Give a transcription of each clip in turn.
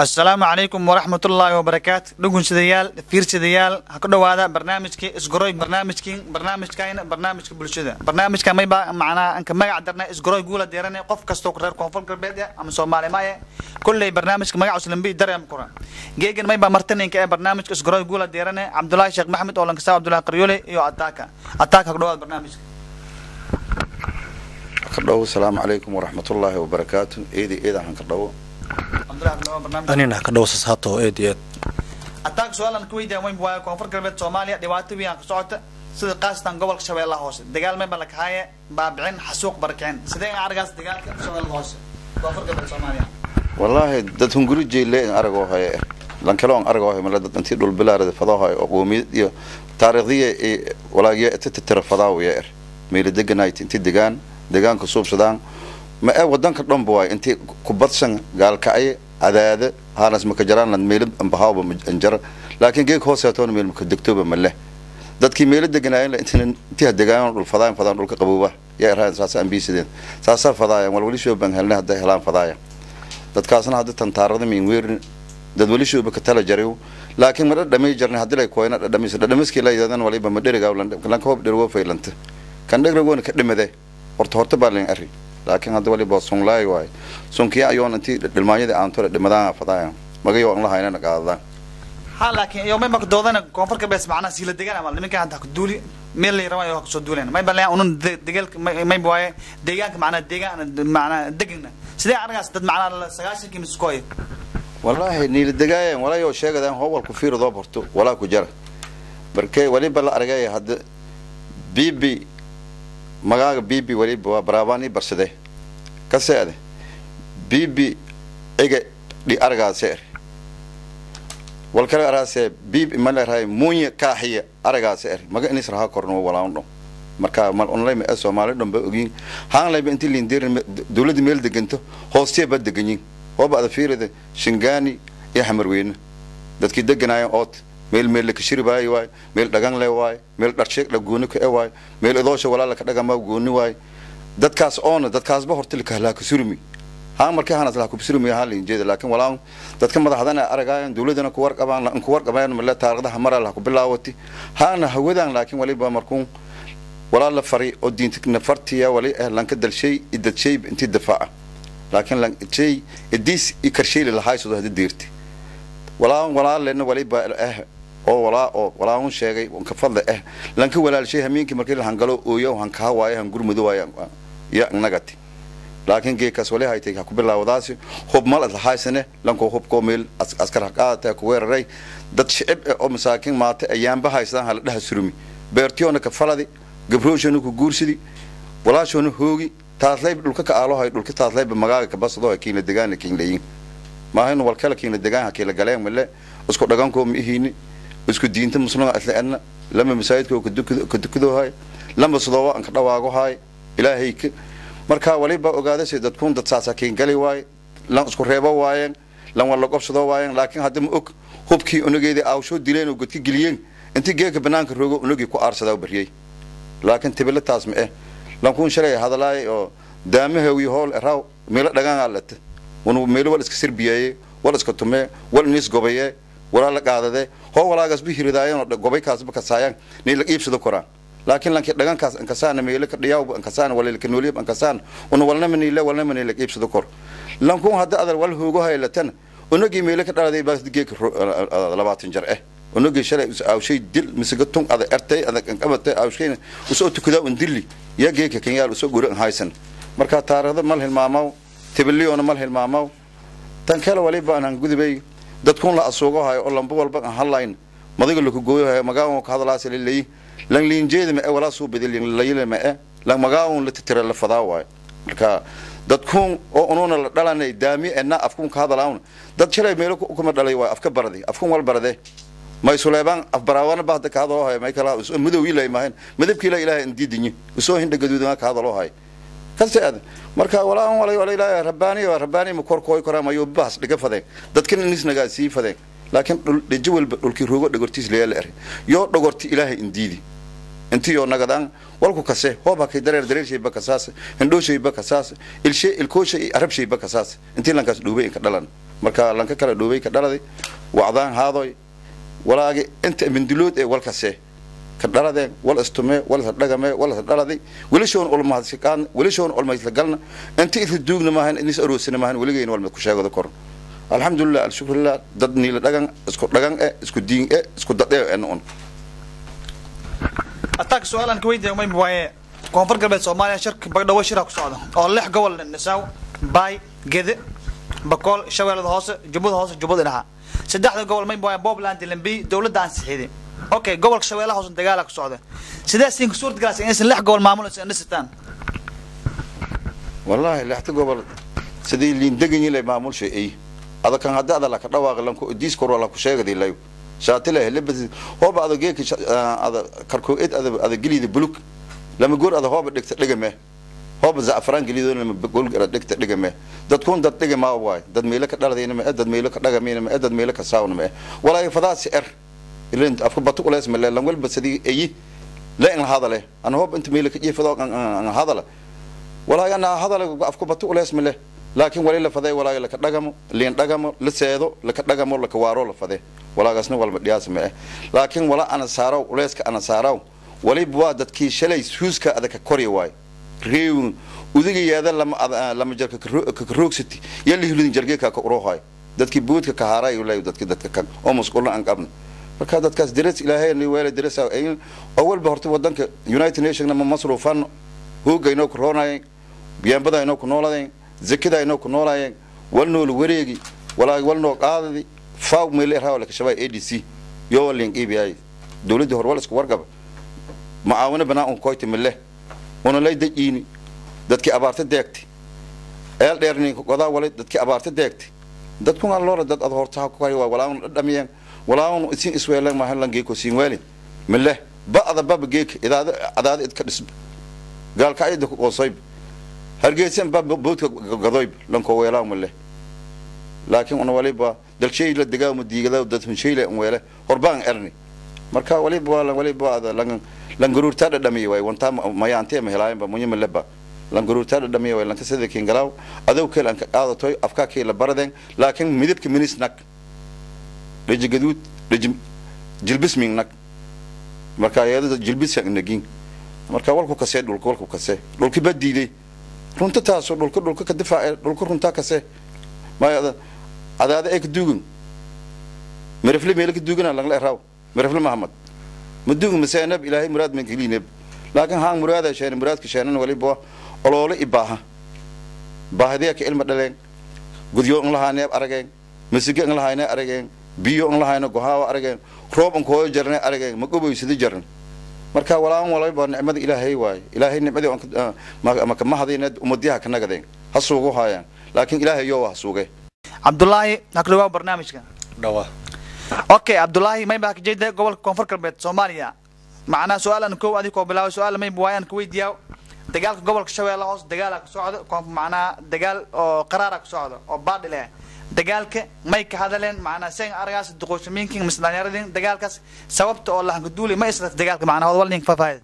السلام عليكم ورحمة الله وبركاته. لقون سديال فير سديال هكذا هذا برنامج كي إسقروي برنامج بالشدة برنامج كان ما يبقى معنا أنك ما قدرنا إسقروي يقول ديرنا قف كستوك غير كونفول كربيديا أم سومالي ماي كل برنامج ما يعوز لنبي درهم كورا جيجن ما يبقى مرتين كأي برنامج إسقروي يقول ديرنا عبد الله الشيخ محمد أو لنكسا عبد الله قريولي يو أتاكا هكذا البرنامج. السلام عليكم ورحمة الله وبركاته. إيدي هنكردو أنا كدوس هاتو إيديت. أتاك سؤال كويدا وين بواي كونفور كربت سوماليا ديواتي بيان كسوعته سيد قاستان قبل شوي الله هوس دجال ما بالك هاي بابعين حسوق بركين سيدين عرقاس دجال شوي الله هوس كونفور كربت سوماليا. والله دتهم قريب جيلين أرجو هاي لان كلام أرجو هاي ملذ أنتي دول بلاد فضاء هاي وميد تاريخية ولا جاء تتر فضاء وير ميل دجنايت أنتي دجان كسوب سودان ما ودان كلام بواي أنتي كبرتشن قال كأي هذا هانس مكجران لان ميل بهاو بمجر لكن جيك هو ساتون ميل مكدكتوب مله dadkii meelo deganayeen intii degaan dhul fadaan dhulka qabooba yaa raad saas aan biisideen saasa fadaayeen wal wali soo ban helna haday helaan fadaayeen dadkaasna hadda tantaarada min weerin dad wali soo ka tala jariyo laakiin mar dhamay jarnay hadii ay kooyna dhamiskii la yidaadan waliba ma dheriga lan koob dherwo faylanta kan dhegragoona ka dhimade horta baaleen ari laakiin hadda waliba sonlaay waay sonkii ayoon intii dhilmaayada aan tole dhimadaan fadaayeen magayo aan la haynana qaadaan لكن يومين ما كدودنا كونفور كبس معنا سيل الدجال عمل لمن كان عندك دولي مين اللي رمى يوقف صدولين ما يبلع ونن دجال ما يبغى دجال معنا دجنا سيد عرقاس تد معنا السجاش كي مسكوي والله نيل الدجاج ولا يو شيء ده هو الكفير ضابطه ولا كجرة بركة ولي بلا أرجعي هذا بيبي مجا بيبي ولي برافاني برسده كسر بيبي إجا دي أرجع سير والكلام راسه بيب مال هاي مونية كاحية أرجع سير ما قلني سرها كورنو ولا عنده مركا مال أونلاين أسوأ مال دم بقولين هان لا بنتي اللي ندير دولة ميل دقنته هوستي بد دقنين هو بعد فير ده شنغاني يحمر وين ده كده دقناي أوت ميل لك شير باي واي ميل دقن لا واي ميل درشك لجونك واي ميل إضافة ولا لك دقن ما جوني واي ده كاس أون ده كاس بحرت لك هلاك سورمي ها مركي هانا تلاقوا بسرو ميهالين جيد لكن ولا تذكر ماذا هذانا أرجعين دولتنا كورك أبان كورك أبان من لا تارده مرة لها باللاوتي هانا هودان لكن ولي بمركون ولا الفريق الدين تكنفرتيا ولي لان كده الشيء إذا شيء أنت الدفاع لكن لان شيء الديس يكرشي للهاي صده الديرتي ولا لأنه ولي ولا هون شيء وانكفض لان كولا الشيء همين كمركي هنقلو ويا وهنكهواي هنقول مدوايا يا نجاتي لكن جي كسولي هاي تيجي كبر لاوداسي خب مال الهاي سنة لانكو خب كوميل أسكر حقات كوير رأي ده شيء أو مساكين ما أيام بهاي سنة هلا ده سرمي بيرتيونا كفلادي قبلو شنو كجورسدي ولا شنو هوجي تاثلي بدولك كأله هاي دولك تاثلي بمجال كبس ضوء كين الدجان كين لين ما هن والكلا كين الدجان كين الجلام ولا اسكو دجانكم هيني اسكو دين تمسلون أتلاقنا لما مساعدكم كدو هاي لما صدوا أنك دواعو هاي إلى هيك marka waliba ogaadasay dadku dad saasakiin gali waay lan isku reebo waayeen lan wala qabsado waayeen laakiin hadda ma og hubkii unugeedii aawsho dileen oo godki galiyeen intii geeka banaanka roogo unugii ku aarsada bariyay laakiin tibilataas ma lan kun shalay hadalaay oo daamaha wi hool raaw meel dhagaan alata wanu meel wal iska sirbiyay wal iska tume wal nis gobaye wala la qaadade hoo walaagas bi hiridaayeen oo gobay kaasba ka saayaan ni la iibsado koraan لكن لانك دغان كاس انكسان ميلك دياو انكسان ولا لك نوليب انكسان ونولنا من لك يبس دكور لانكو هدا ادل ول هوغو هيلتن ونغي ميلك دادي باس ديك 20 جر ونغي شلay او شي دل مسغتون اد ارتي اد قبته او شيء وسو تكدا وندلي يا جيك كنيال وسو غورن هايسن marka taariikhda mal hilmaamaw tibiliyoona mal hilmaamaw tan kale waliba aan gudubay dadkun la asuugo hayo oo lambo walba aan halayn madiga lagu gooyo hayo magaan ka hadalaas leeyahay لان لينجيد ما ولا سو بدل الليل ما لان مغاون لتتر لفدا واي marka dadku oo unoona dhalanay daami ana afkun ka hadalawn dad jiray meelo ku kuma dhalay waa afka baradi afkun wal barade may suleeban afbarawana baad ka hadalo hay may kala madow ilaa maahan madabkii ilaahay indiidinyi soo hinda gaduudan ka hadalo hay kaseed marka wala ilaahay rabbaani ma korkooy koramayo baas dhiga fadeen dadkan nisnaga sii fadeen laakiin dhijwal dhulkii roogo dhagortiis leeyahay yo dhagorti ilaahay indiidi انتي يو نقدان والكو كسه هو باكي درير شيء بكساس هندو شيء بكساس الشيء الكوشي عرب شيء بكساس انتي لانكاس دوبي كدلان marka lanka kala dhoobay ka dhaladay wacdaan haadoy walaagi inta mindilood ee walkase ka dhaladeen wal istume wal dhagame wal dhaladay wilishoon ulmaadsikaan wilishoon ulmaysla galna inta idin duugna maahan in is aroosina maahan waligeena wal ku sheegado kor alxamdulillah alshukrillah dad niila dhagan isku diin isku dadee aan attack su'aalan ka weydiiyay may waaye koonfur galbeed Soomaaliya shirka bagdhawo shirka ku socda oo lix gobol nisaaw bay gede bakool shabeellada hoose jubbada dhaha saddexda gobol may waaye Puntland Limbi dawladda aan saxiiday okay gobolka shabeellaha hoose dagaal ka socda sidee siin suurta galas in lix gobol maamul ay dhistaan wallahi lixta gobol sidii liin degan ilay maamul shay هذا كان هذا لا كدوا غلنكو ديسكور ولا كشيغدي لايو شاتله لبس هو بعد جيك هذا كركويد هذا جليد بلوك لما يقول هذا هو بدك تدغمه هو بزعفران جليد لما بقول بدك تدغمه دد كون دد دغما واي دد ميلك دلدين ما دد ميلك دغمين ما دد ميلك ساون ما ولا يفضا سعر اللي انت افك بتو ولا اسم الله لما بس دي اي لا ان هذا له انا هو انت ميلك يفضا هذا له ولا انا هذا افك بتو ولا اسم الله لكن ولا فداي ولا لك دغمو لين دغمو لسيدو لك دغمو لك وارو لفداي ولا غاسنا ولا بدياس ما لكن ولا انا ساراو وليسك انا ساراو ولي بوا ددكي شلي سوسكا ادك كوري واي ريو ودغيادا لما جرك كروكسيتي يلي هلين جرجيكا كوروهاي ددكي بودكا كهاراي ولا ددكي كان او مسقولنا ان قبن marka dadkaas diris ilaahay ni weela dirisa ay awal ba horta wadanka United Nations ma masruufan hoogayno koronay biyambada inoo ku noolaadeen زكدا إنه كنولاين ولنو الوريجي ولا ولنو قاضي فاو ميلي راو لك شباب ADC يولين EBI دولة هرولس كورجب معاونة بناء كويت مله وانا لا يدقيني دتك أبارت ديكتي إل ديرني قضاء ولد دتك أبارت ديكتي دتكون على لورا دت أظهر تحقق ولا دميان ولا إسين إسويلان ما هلان جيكو سينوالي مله بعض باب جيك إذا عداد إتكلم قال كايد وصيب هرجيسن باب بوت قضيب لنكو ويلاهم الله لكن أنا وليبا دل شيء للدجاج مديجلا ودت من شيء لأمويله قربان أرني مركا وليبا هذا لان جرور تاد دمي وي وانت ما ينتهي مهلاين بمني من لبا لان جرور تاد دمي وي لان تسيد كينجلاو هذا وكل أنك هذا توي أفكار كي لبردين لكن مديب كمينيس نك رجع جدود رجع جلبس منك مركا هذا جلبس النجين مركا والكو كسر والكو كسر والكو بدي لي runta taas oo dhulka ka difaac dhulka runta ka see ma adaada ay ka duugan marifle meel ka duugan la raaw marifle Muhammad maduugan masaanab ilaahay muraad man geliinab laakiin haan muraada sheen muraadka sheenan waliba oloole ibaaha baahdiya ka ilma dhaleen gudyo on lahaanay arageen masiga on lahaanay arageen biyo on lahaanay gohaawa arageen roob on koo jarnay arageen ma goboysida jarn marka walaan waliba nicmada ilaahay waay ilaahay nicmada ma ka mahadinad umadiyaha ka nagadeen hasuugu haayaan laakiin ilaahay yoo hasuugay Abdullahi nakluwa barnaamijka dhawa okay Abdullahi may baa ka jeeday gobolka koonfur galbeed Soomaaliya macna su'aalan koo adii ko bilaaw su'aal may buwayaan ku weydiiyo dagaalka gobolka shabeellaha hoose dagaal ka socdo macna dagaal oo qaraar ka socdo oo baadile dagaalka may ka hadaleen macna seen aragaas duqoshamiinkin misdaayaradin dagaalkaas sababta oo la hanguduuli ma isla dagaalka macna walnin faafay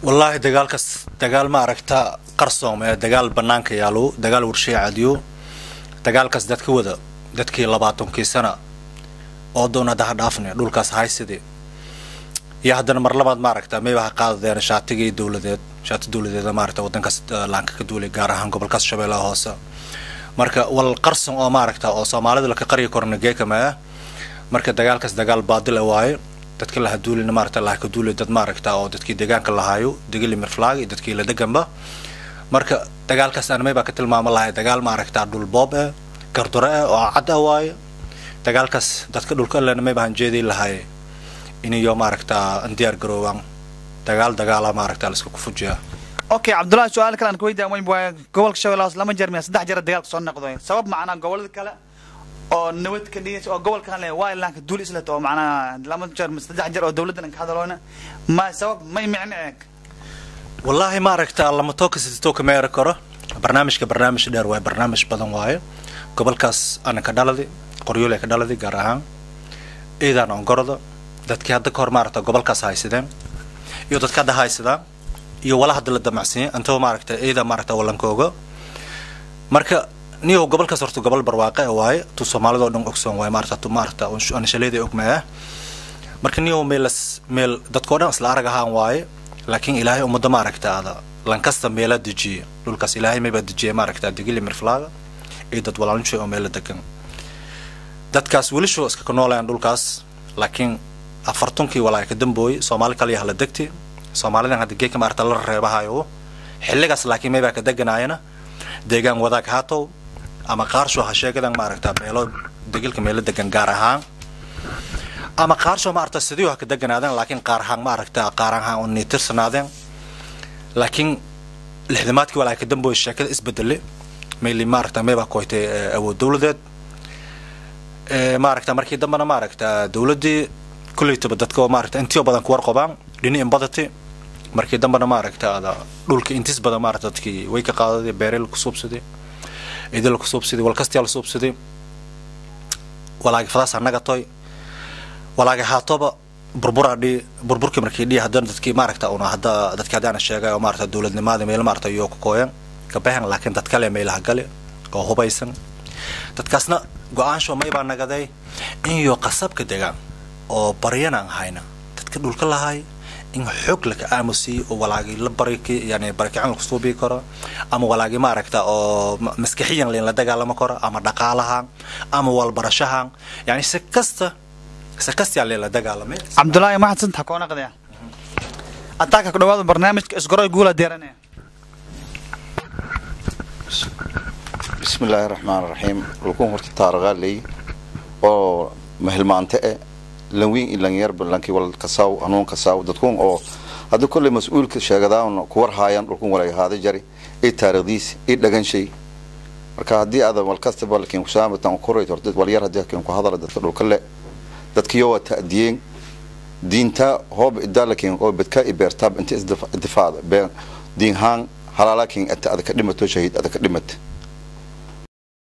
wallahi dagaalkaas dagaal ma aragta qarsoom ee dagaal banaanka yaalo dagaal warshay caadiyo dagaalkaas dadka wada dadkii 20 sano oo doona dhaafnay dhulkaas haysidii iyo haddana mar labaad ma aragta may wax qaadeen shaatigii dawladeed ma aragta wadankaas laanka ka duulay gaar ahaan gobolkaas shabeellaha hoose marka wal qarsoon oo ma aragta oo Soomaalida la ka qariyo korna geekama marka dagaalkaas dagaal baadil waaye dadka la haduulina ma aragta la ka duulay dad ma aragta oo dadkii deegaanka la haayo degli mirflaag iyo dadkii la deganba marka dagaalkaas aan may ba ka tilmaamo lahayd dagaal ma aragta dhul boob gardore oo cad waaye dagaalkaas dadka dhulka la may baan jeedii lahayd inay yoo ma aragta diyaar garoowaan dagaal ma aragta la isku fujiya okay Abdullahi su'aal kale aan ku weydiiyay way gobolka shabeellaha hoose lama jarmiya saddex jeer dagaalka soo noqday sabab macna gobolada kale oo nabad ka dhigay oo gobolka kale waa ilaanka duul isla too macna lama jarmi saddex jeer oo dawladdan ka hadaloona ma sabab may macnaheek wallahi ma aragta lama tooka meero karo barnaamij dheer waa barnaamij badan waaye gobolkaas ana ka dhaladay qoryoole ka dhaladay gaar ahaan eedan on gordo dadkii hadda ka hor ma aragta gobolkaas haysadeen iyo dadka hadda haysadaan iyo wala hadda la damacsiin antoo ma aragta eeda ma aragta walankooga marka niyo gobol ka sorto gobol barwaaqe waaye tu Soomaalidu dhan ogsoon waaye maarta aan shaleeday ogmaa marka niyo meel dadkoo dhan isla arag ahaan waaye laakiin ilaahay umada maaragtaada lankasta meela dejiye dhulkaas ilaahay ma dejiye maaragtaa digil mirflaaga ee dad walaansho oo meel degan dadkaas wali soo iska noolaan dhulkaas laakiin afartunkii walaa ka dambooy Soomaali kaliya la degtay Soomaalidan hadda geeka maarta la reebahayo xilligaas laakiin ma ka deganaayna deegaan wadaag haato ama qaarsho ha sheegadan maaragtaa beelo digilka meel degan gaar ahaan ama qaarsho maarta sidii wax ka deganaadan laakiin qaar ahaan maaragtaa qaar ahaan oo niitirsanaadeen laakiin lixdamaadkii walaa ka dambooy sheekada isbeddelay meeli maaragtaa meeba kooytay awood dawladeed maaragtaa markii dambana maaragtaa dawladii kulleeytaba dadka maaragtaa intii badan ku warqabaan dhini in badati markii dambana maaragtaa dhulka intiis badan maaragtaa dadkii way ka qaadaday beerel ku suubsaday idil ku suubsaday walkastiyaal suubsaday walaaga fadaas anaga toy walaaga haatoba burburkii markii dhii hadan dadkii maaragtaa una hadda dadkii hadaan sheegay oo maaragtaa dawladnimada meel maaragtaa iyo ku kooyan ka baahan laakiin dad kale meelaha gale oo hubaysan dadkaasna go'aansho may baa nagaday in iyo qasabka deegaan oo baryanaan hayna dadka dhulka lahay in xoog la aamusi oo walaagi la bariki yani barakican ku soo bii karo ama walaagi maaragtaa oo maskaxiyan la dagaalamo karo ama dhaqaalaha ama walbarashaha yani sakasta la dagaalamay Abdullahi ma hadsan takoona qadaya ataaka ku dhawaado barnaamijka isgoroy guula deeranay بسم الله الرحمن الرحيم لكم هرت تارغالي أو مهلمانته لوين إلا يرب لانكي ولا كساو أنون كساو دتكون أو هذا كل مسؤول كشجدان كور هايان لكم ولا هذا جري إيه تاريخ إيه لجن شيء مركا هدي هذا والكاستب لكن كسامة تنقري تردد واليار هدي كم كهذا دتلو كله دتكيو تأدين دينتا هو بإدار لكن هو بتكا إبرتاب أنت الدفاع بين دين هان هلا لكن أنت هذا كلمة شهيد هذا كلمة